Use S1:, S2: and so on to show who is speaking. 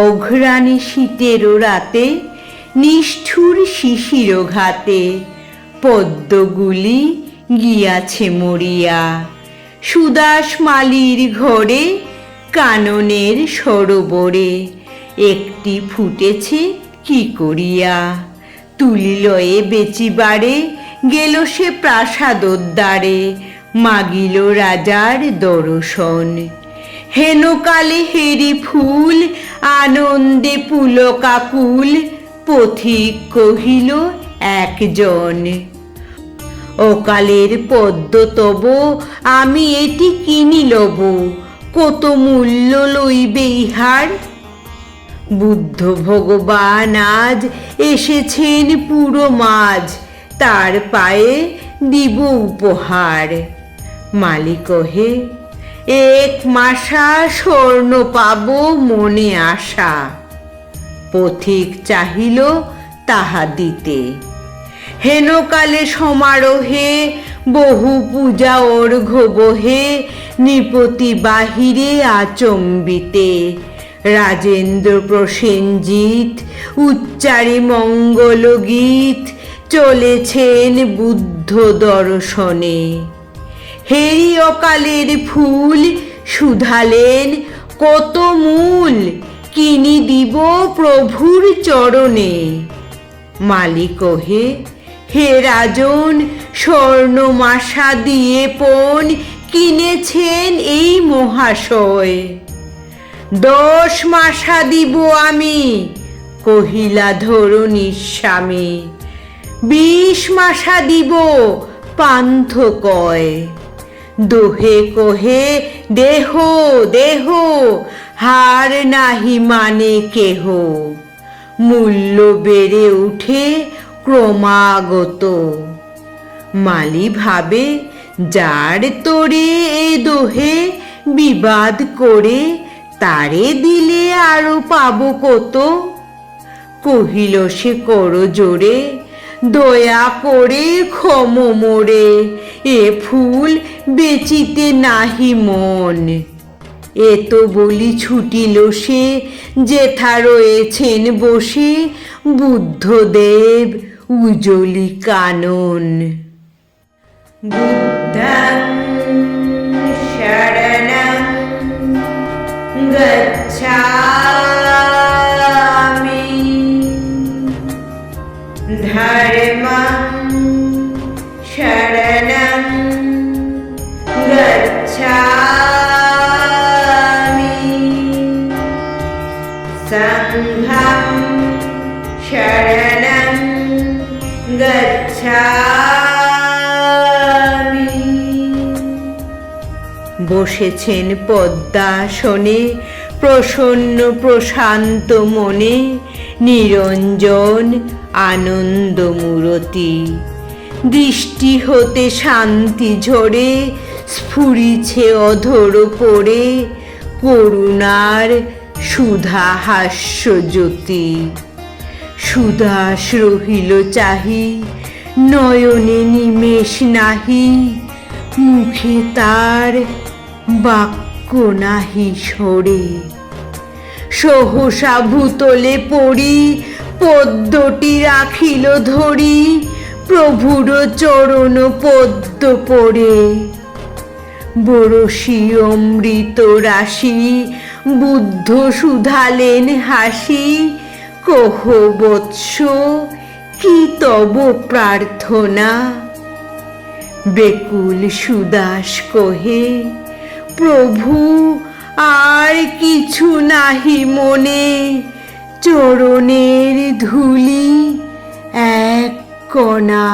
S1: অঘ্রাণে শীতেরও রাতে, নিষ্ঠুর শিশির ঘাতে, পদ্মগুলি গিয়াছে মরিয়া। সুদাস মালির ঘরে, কাননের সরোবরে, একটি ফুটেছে কি করিয়া। তুলিলয়ে বেচিবারে, গেল সে প্রাসাদোদ্দারে, মাগিল রাজার দর্শন। হেনকালে হেরি ফুল, আনন্দে পুলকাকুল, পথিক কহিল একজন, অকালের পদ্ম তব, আমি এটি কিনি লব, কত মূল্য লইবে ইহার। বুদ্ধ ভগবান আজ এসেছেন পুরো মাঝ, তার পায়ে দিব উপহার। মালি কহে, এক মাসা স্বর্ণ পাব মনে আশা। পথিক চাহিল তাহা দিতে, হেনকালে সমারোহে, বহু পূজা অর্ঘ্য বহে, নৃপতি বাহিরে আচম্বিতে। রাজেন্দ্র প্রসেনজিৎ উচ্চারে মঙ্গল গীত, চলেছেন বুদ্ধ দর্শনে। হেরি অকালের ফুল, শুধালেন কত মূল, কিনি দিব প্রভুর চরণে। মালি কহে, হে রাজন, স্বর্ণমাশা দিয়ে পণ কিনেছেন এই মহাশয়। 10 মাসা দিব আমি, কহিলা ধরণীর স্বামী। 20 মাসা দিব, পান্থ কয়। দোহে কহে, দেহ দেহ, হার নাহি মানে কেহ। মূল্য বেড়ে উঠে ক্রমাগত। মালি ভাবে, যার তোরে এ দোহে বিবাদ করে, তারে দিলে আরো পাবো কত। কহিল সে কর জোরে, দয়া করে ক্ষম মোরে, এ ফুল বেচিতে নাহি মন। এ তো বলি ছুটিল সে, যেথা রয়েছেন বসে, বুদ্ধদেব উজলি কানন। বুদ্ধং শরণং গচ্ছামি, ধর্মং শরণং গচ্ছামি, সংঘং শরণং গচ্ছামি। বসেছেন পদ্মাসনে, প্রসন্ন প্রশান্ত মনে, নিরঞ্জন আনন্দমূরতি। দৃষ্টি হতে শান্তি ঝরে, স্ফুরিছে অধর পড়ে, করুণার সুধা হাস্য জ্যোতি। সুদাস রহিল চাহি, নয়নে নিমেষ নাহি, মুখে তার বাক্য নাহি সরে। সহসা ভূতলে পড়ি, পদ্মটি রাখিল ধরি, প্রভুর চরণ পদ্ম পড়ে। বরশি অমৃত রাশি, বুদ্ধ শুধালেন হাসি, কহ বৎস কি তব প্রার্থনা। বেকুল সুদাস কহে, প্রভু আর কিছু নাহি মনে, চরণের ধূলি এক কণা।